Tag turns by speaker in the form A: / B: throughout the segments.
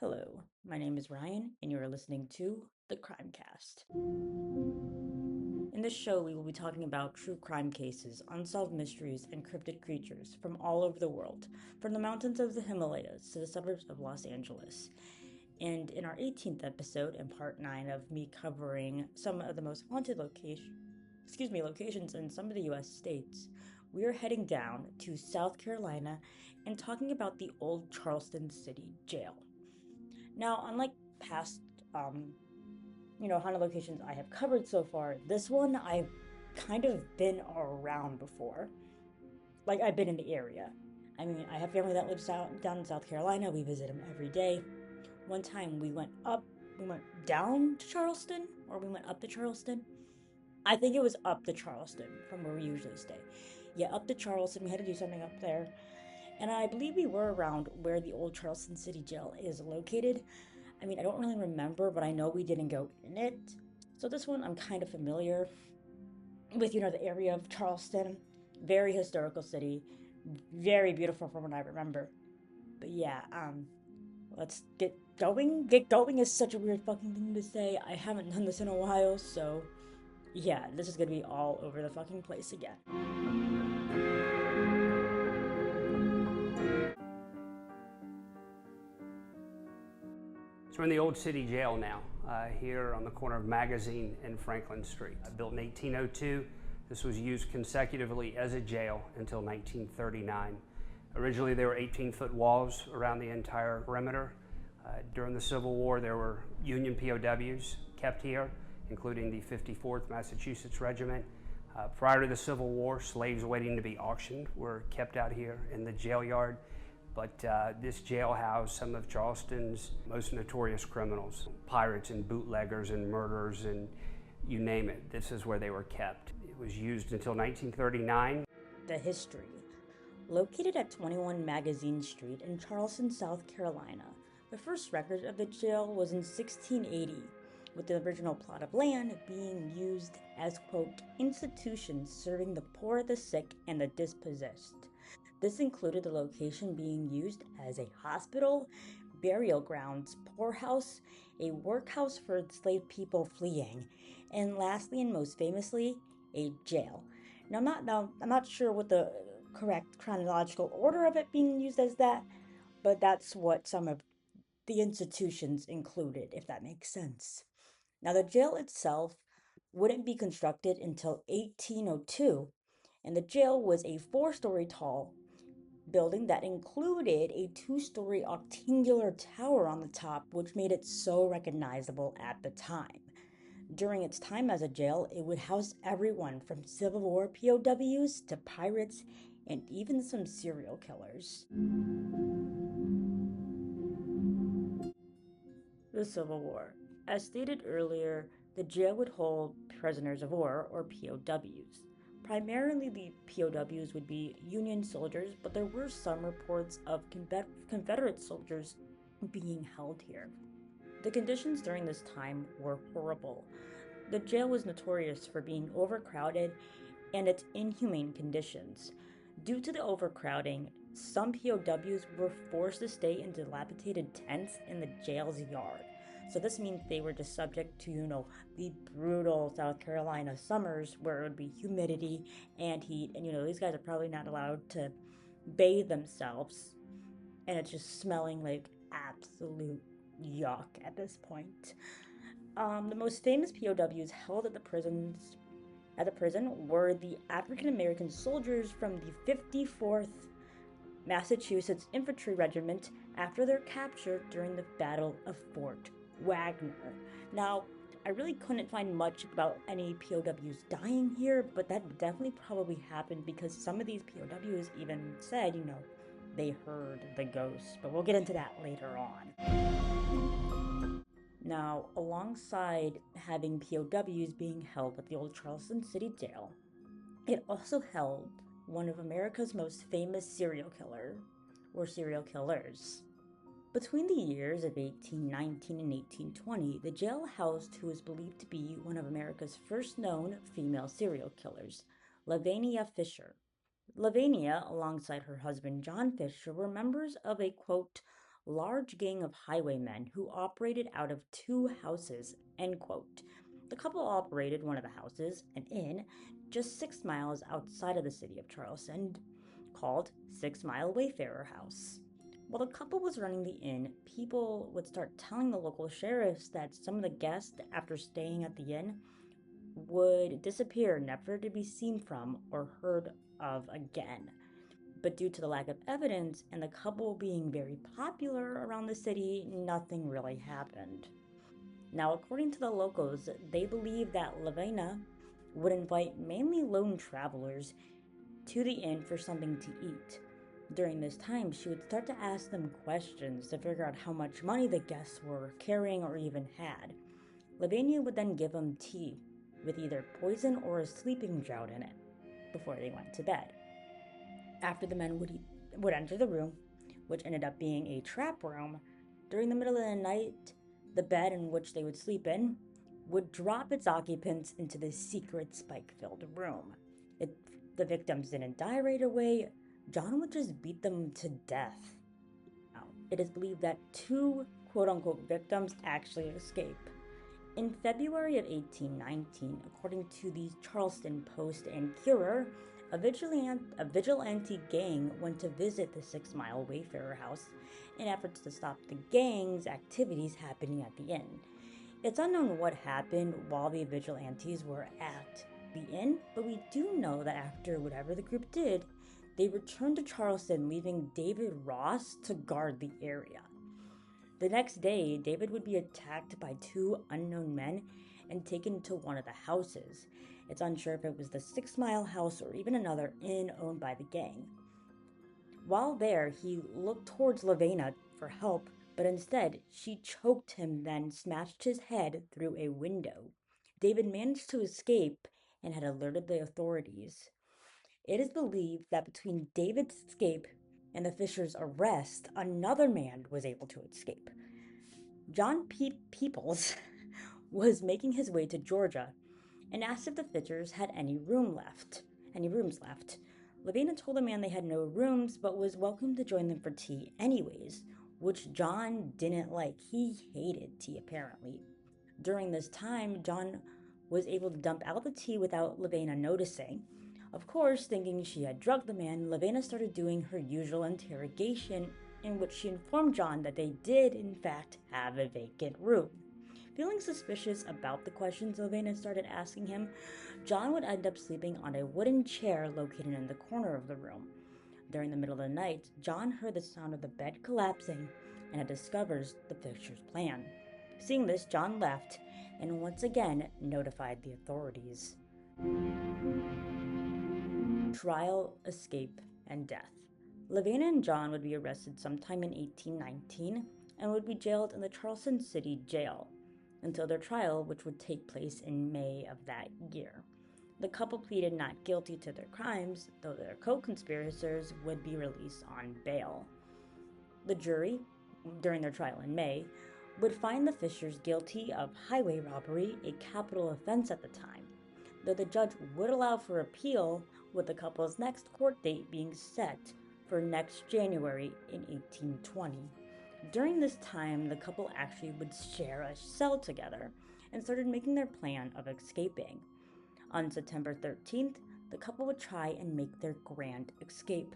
A: Hello, my name is Ryan, and you are listening to the CrimeCast. In this show, we will be talking about true crime cases, unsolved mysteries, and cryptid creatures from all over the world, from the mountains of the Himalayas to the suburbs of Los Angeles. And in our 18th episode and part 9 of me covering some of the most haunted locations in some of the US states, we are heading down to South Carolina and talking about the Old Charleston City Jail. Now, unlike past, um, haunted locations I have covered so far, this one I've kind of been around before. Like, I've been in the area. I mean, I have family that lives down in South Carolina. We visit them every day. One time we went down to Charleston, or we went up to Charleston. I think it was up to Charleston from where we usually stay. Yeah, up to Charleston. We had to do something up there. And I believe we were around where the old Charleston City Jail is located. I mean, I don't really remember, but I know we didn't go in it. So this one I'm kind of familiar with, the area of Charleston. Very historical city, very beautiful from what I remember. But yeah, let's get going. Get going is such a weird fucking thing to say. I haven't done this in a while, so yeah, this is gonna be all over the fucking place again.
B: So we're in the Old City Jail now, here on the corner of Magazine and Franklin Street. Built in 1802, this was used consecutively as a jail until 1939. Originally there were 18-foot walls around the entire perimeter. During the Civil War there were Union POWs kept here, including the 54th Massachusetts Regiment. Prior to the Civil War, slaves waiting to be auctioned were kept out here in the jail yard. But this jail housed some of Charleston's most notorious criminals, pirates and bootleggers and murderers and you name it. This is where they were kept. It was used until 1939.
A: The history. Located at 21 Magazine Street in Charleston, South Carolina, the first record of the jail was in 1680, with the original plot of land being used as, quote, institutions serving the poor, the sick, and the dispossessed. This included the location being used as a hospital, burial grounds, poorhouse, a workhouse for enslaved people fleeing, and lastly and most famously, a jail. I'm not sure what the correct chronological order of it being used as that, but that's what some of the institutions included, if that makes sense. Now, the jail itself wouldn't be constructed until 1802, and the jail was a 4-story tall building that included a 2-story octangular tower on the top, which made it so recognizable at the time. During its time as a jail, it would house everyone from Civil War POWs to pirates and even some serial killers. The Civil War. As stated earlier, the jail would hold prisoners of war, or POWs. Primarily, the POWs would be Union soldiers, but there were some reports of Confederate soldiers being held here. The conditions during this time were horrible. The jail was notorious for being overcrowded and its inhumane conditions. Due to the overcrowding, some POWs were forced to stay in dilapidated tents in the jail's yard. So this means they were just subject to, the brutal South Carolina summers where it would be humidity and heat. And, these guys are probably not allowed to bathe themselves. And it's just smelling like absolute yuck at this point. The most famous POWs held at the prison were the African American soldiers from the 54th Massachusetts Infantry Regiment after their capture during the Battle of Fort Wagner. Now, I really couldn't find much about any POWs dying here, but that definitely probably happened because some of these POWs even said, they heard the ghost. But we'll get into that later on. Now, alongside having POWs being held at the Old Charleston City Jail, it also held one of America's most famous serial killers. Between the years of 1819 and 1820, the jail housed who is believed to be one of America's first known female serial killers, Lavinia Fisher. Lavinia, alongside her husband John Fisher, were members of a, quote, large gang of highwaymen who operated out of two houses, end quote. The couple operated one of the houses, an inn, just 6 miles outside of the city of Charleston, called 6 Mile Wayfarer House. While the couple was running the inn, people would start telling the local sheriffs that some of the guests, after staying at the inn, would disappear, never to be seen from or heard of again. But due to the lack of evidence and the couple being very popular around the city, nothing really happened. Now, according to the locals, they believe that Lavena would invite mainly lone travelers to the inn for something to eat. During this time, she would start to ask them questions to figure out how much money the guests were carrying or even had. Lavenia would then give them tea with either poison or a sleeping draught in it before they went to bed. After the men would enter the room, which ended up being a trap room, during the middle of the night, the bed in which they would sleep in would drop its occupants into the secret spike-filled room. If the victims didn't die right away, John would just beat them to death. Now, it is believed that two quote-unquote victims actually escape. In February of 1819, according to the Charleston Post and Courier, a vigilante gang went to visit the 6 Mile Wayfarer House in efforts to stop the gang's activities happening at the inn. It's unknown what happened while the vigilantes were at the inn, but we do know that after whatever the group did, they returned to Charleston, leaving David Ross to guard the area. The next day, David would be attacked by two unknown men and taken to one of the houses. It's unsure if it was the 6 Mile house or even another inn owned by the gang. While there, he looked towards Lavena for help, but instead, she choked him, then smashed his head through a window. David managed to escape and had alerted the authorities. It is believed that between David's escape and the Fishers' arrest, another man was able to escape. John Peoples was making his way to Georgia and asked if the Fishers had any rooms left. Lavena told the man they had no rooms, but was welcome to join them for tea anyways, which John didn't like. He hated tea, apparently. During this time, John was able to dump out the tea without Lavena noticing. Of course, thinking she had drugged the man, Lavena started doing her usual interrogation, in which she informed John that they did, in fact, have a vacant room. Feeling suspicious about the questions Lavena started asking him, John would end up sleeping on a wooden chair located in the corner of the room. During the middle of the night, John heard the sound of the bed collapsing and had discovered the Fishers' plan. Seeing this, John left and once again notified the authorities. Trial, escape, and death. Lavena and John would be arrested sometime in 1819 and would be jailed in the Charleston City Jail until their trial, which would take place in May of that year. The couple pleaded not guilty to their crimes, though their co-conspirators would be released on bail. The jury, during their trial in May, would find the Fishers guilty of highway robbery, a capital offense at the time, though the judge would allow for appeal, with the couple's next court date being set for next January in 1820. During this time, the couple actually would share a cell together and started making their plan of escaping. On September 13th, the couple would try and make their grand escape.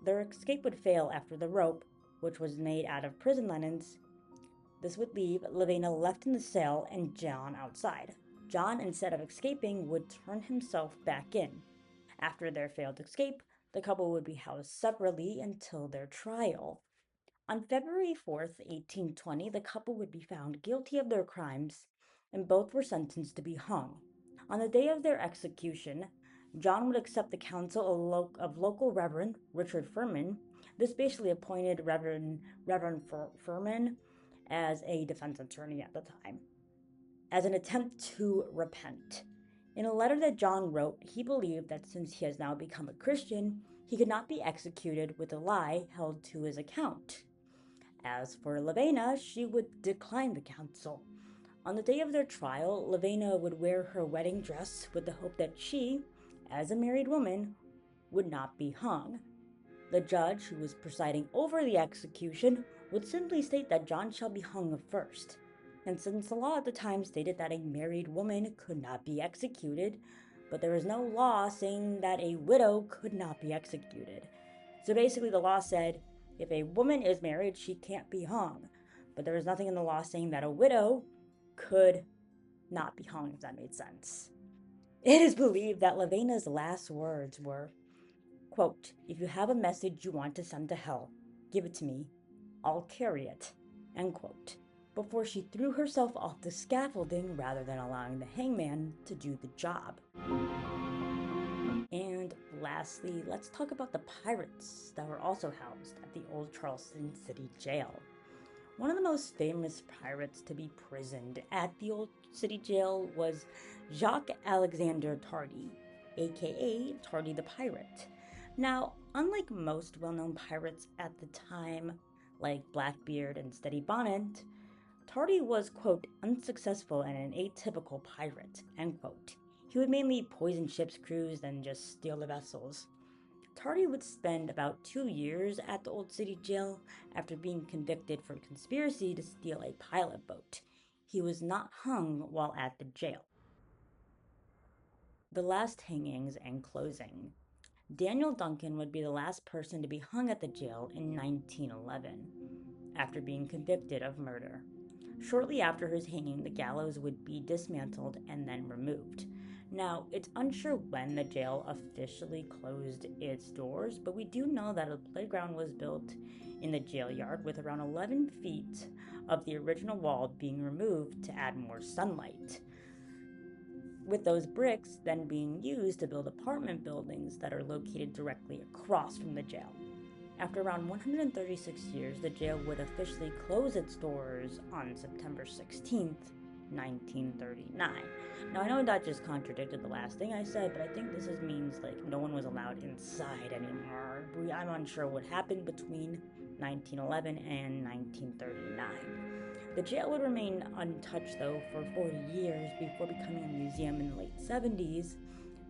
A: Their escape would fail after the rope, which was made out of prison linens. This would leave Lavena left in the cell and John outside. John, instead of escaping, would turn himself back in. After their failed escape, the couple would be housed separately until their trial. On February 4th, 1820, the couple would be found guilty of their crimes, and both were sentenced to be hung. On the day of their execution, John would accept the counsel of local Reverend Richard Furman. This basically appointed Reverend Furman as a defense attorney at the time, as an attempt to repent. In a letter that John wrote, he believed that since he has now become a Christian, he could not be executed with a lie held to his account. As for Lavena, she would decline the counsel. On the day of their trial, Lavena would wear her wedding dress with the hope that she, as a married woman, would not be hung. The judge, who was presiding over the execution, would simply state that John shall be hung first. And since the law at the time stated that a married woman could not be executed, but there was no law saying that a widow could not be executed. So basically the law said, if a woman is married, she can't be hung. But there was nothing in the law saying that a widow could not be hung, if that made sense. It is believed that Lavena's last words were, quote, "If you have a message you want to send to hell, give it to me. I'll carry it," end quote, before she threw herself off the scaffolding rather than allowing the hangman to do the job. And lastly, let's talk about the pirates that were also housed at the Old Charleston City Jail. One of the most famous pirates to be prisoned at the Old City Jail was Jacques Alexander Tardy, aka Tardy the Pirate. Now, unlike most well-known pirates at the time, like Blackbeard and Steady Bonnet, Tardy was, quote, unsuccessful and an atypical pirate, end quote. He would mainly poison ships' crews and just steal the vessels. Tardy would spend about 2 years at the Old City Jail after being convicted for conspiracy to steal a pilot boat. He was not hung while at the jail. The last hangings and closing. Daniel Duncan would be the last person to be hung at the jail in 1911, after being convicted of murder. Shortly after his hanging, the gallows would be dismantled and then removed. Now, it's unsure when the jail officially closed its doors, but we do know that a playground was built in the jail yard with around 11 feet of the original wall being removed to add more sunlight, with those bricks then being used to build apartment buildings that are located directly across from the jail. After around 136 years, the jail would officially close its doors on September 16th, 1939. Now, I know that just contradicted the last thing I said, but I think this means like no one was allowed inside anymore. I'm unsure what happened between 1911 and 1939. The jail would remain untouched though for 40 years before becoming a museum in the late 70s.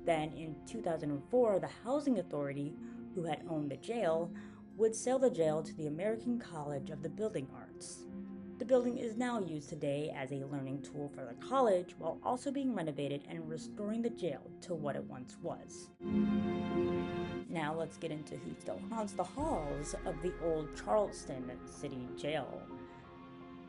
A: Then in 2004, the Housing Authority, who had owned the jail, would sell the jail to the American College of the Building Arts. The building is now used today as a learning tool for the college, while also being renovated and restoring the jail to what it once was. Now let's get into who still haunts the halls of the Old Charleston City Jail.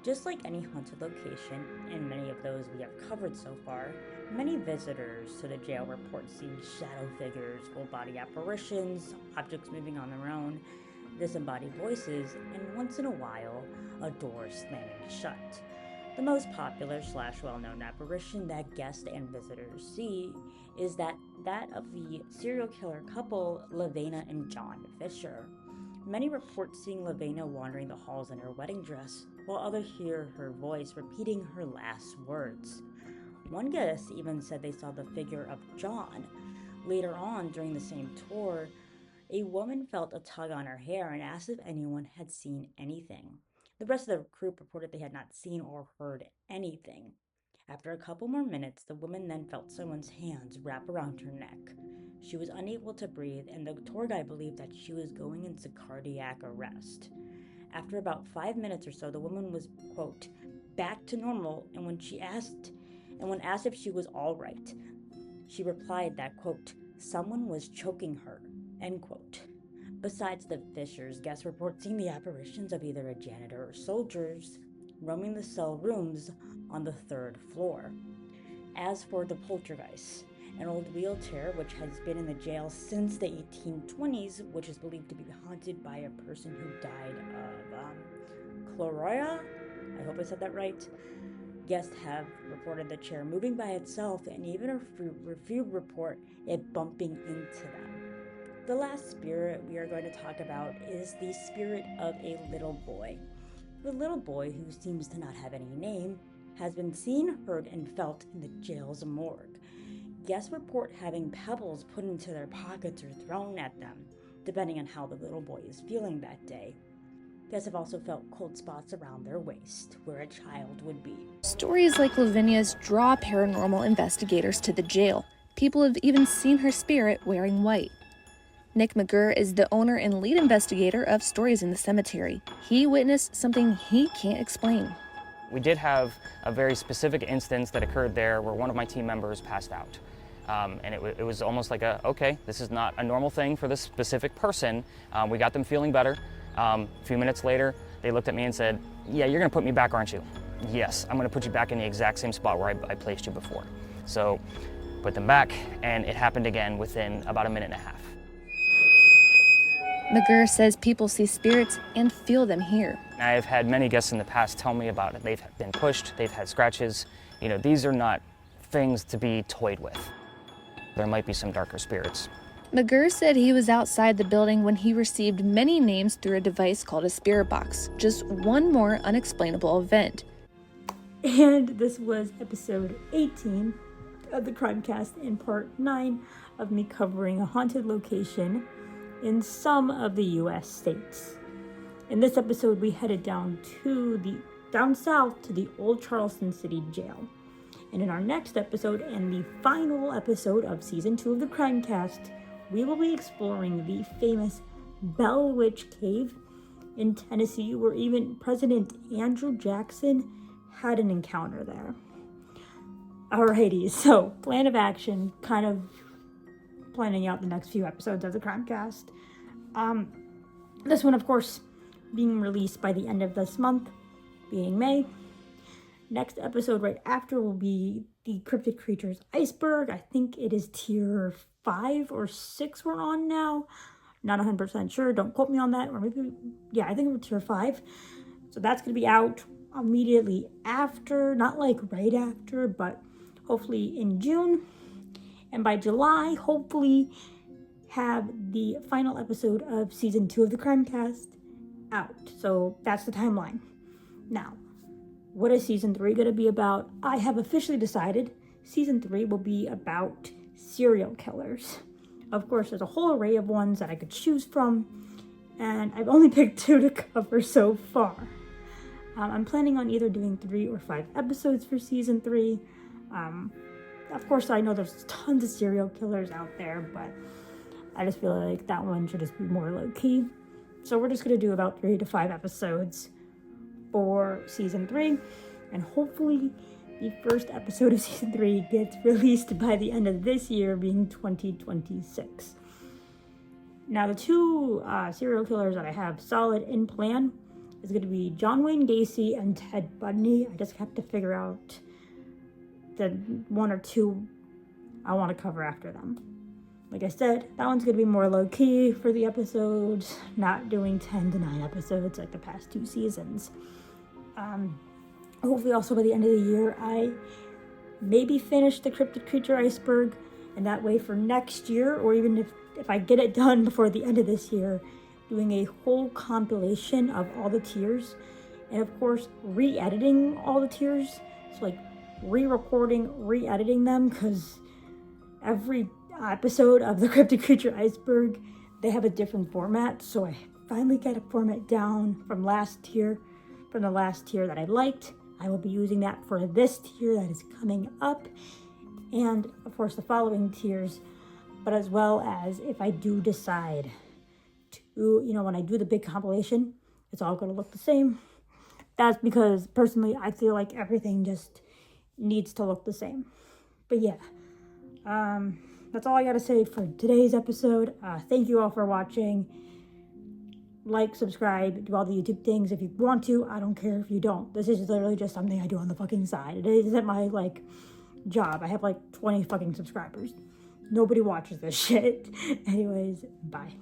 A: Just like any haunted location, and many of those we have covered so far, many visitors to the jail report seeing shadow figures, full-body apparitions, objects moving on their own, disembodied voices, and once in a while, a door slamming shut. The most popular / well-known apparition that guests and visitors see is that of the serial killer couple Lavena and John Fisher. Many report seeing Lavena wandering the halls in her wedding dress, while others hear her voice repeating her last words. One guest even said they saw the figure of John. Later on, during the same tour, a woman felt a tug on her hair and asked if anyone had seen anything. The rest of the group reported they had not seen or heard anything. After a couple more minutes, the woman then felt someone's hands wrap around her neck. She was unable to breathe, and the tour guide believed that she was going into cardiac arrest. After about 5 minutes or so, the woman was, quote, back to normal, and when asked if she was all right, she replied that, quote, someone was choking her, end quote. Besides the Fishers, guests report seeing the apparitions of either a janitor or soldiers roaming the cell rooms on the 3rd floor. As for the poltergeist, an old wheelchair which has been in the jail since the 1820s, which is believed to be haunted by a person who died of chlorella. I hope I said that right. Guests have reported the chair moving by itself, and even a review report it bumping into them. The last spirit we are going to talk about is the spirit of a little boy. The little boy, who seems to not have any name, has been seen, heard, and felt in the jail's morgue. Guests report having pebbles put into their pockets or thrown at them, depending on how the little boy is feeling that day. Guests have also felt cold spots around their waist, where a child would be.
C: Stories like Lavinia's draw paranormal investigators to the jail. People have even seen her spirit wearing white. Nick McGurr is the owner and lead investigator of Stories in the Cemetery. He witnessed something he can't explain.
D: We did have a very specific instance that occurred there where one of my team members passed out. And it was almost like okay, this is not a normal thing for this specific person. We got them feeling better. A few minutes later, they looked at me and said, "Yeah, you're gonna put me back, aren't you?" "Yes, I'm gonna put you back in the exact same spot where I placed you before." So, put them back, and it happened again within about a minute and a half.
C: McGurr says people see spirits and feel them here.
D: I've had many guests in the past tell me about it. They've been pushed, they've had scratches. You know, these are not things to be toyed with. There might be some darker spirits.
C: McGurr said he was outside the building when he received many names through a device called a spirit box. Just one more unexplainable event.
A: And this was episode 18 of the CrimeCast and part 9 of me covering a haunted location in some of the U.S. states. In this episode, we headed down south to the Old Charleston City Jail. And in our next episode, and the final episode of season 2 of the CrimeCast, we will be exploring the famous Bell Witch Cave in Tennessee, where even President Andrew Jackson had an encounter there. Alrighty, so plan of action, kind of planning out the next few episodes of the CrimeCast. This one, of course, being released by the end of this month, being May. Next episode right after will be the Cryptid Creatures Iceberg. I think it is tier 5 or 6 we're on now. Not 100% sure, don't quote me on that. Or maybe, yeah, I think we're tier 5. So that's going to be out immediately after, not like right after, but hopefully in June. And by July, hopefully have the final episode of season 2 of the CrimeCast out. So that's the timeline. Now, what is season 3 going to be about? I have officially decided season 3 will be about serial killers. Of course, there's a whole array of ones that I could choose from, and I've only picked 2 to cover so far. I'm planning on either doing 3 or 5 episodes for season 3. Of course, I know there's tons of serial killers out there, but I just feel like that one should just be more low-key. So we're just going to do about 3 to 5 episodes for season 3, and hopefully the first episode of season 3 gets released by the end of this year, being 2026. Now, the 2 serial killers that I have solid in plan is going to be John Wayne Gacy and Ted Bundy. I just have to figure out the 1 or 2 I want to cover after them. Like I said, that one's going to be more low-key for the episodes, not doing 10 to 9 episodes like the past 2 seasons. Hopefully also by the end of the year, I maybe finish the Cryptid Creature Iceberg, and that way for next year, or even if I get it done before the end of this year, doing a whole compilation of all the tiers, and of course, re-editing all the tiers. So like re-recording, re-editing them, because every episode of the Cryptid Creature Iceberg, they have a different format. So I finally got a format down from the last tier that I liked. I will be using that for this tier that is coming up, and of course the following tiers, but as well as if I do decide to, when I do the big compilation, it's all going to look the same. That's because personally I feel like everything just needs to look the same. But yeah, that's all I gotta say for today's episode. Thank you all for watching. Like, subscribe, do all the YouTube things if you want to. I don't care if you don't. This is literally just something I do on the fucking side. It isn't my job. I have 20 fucking subscribers. Nobody watches this shit. Anyways, bye.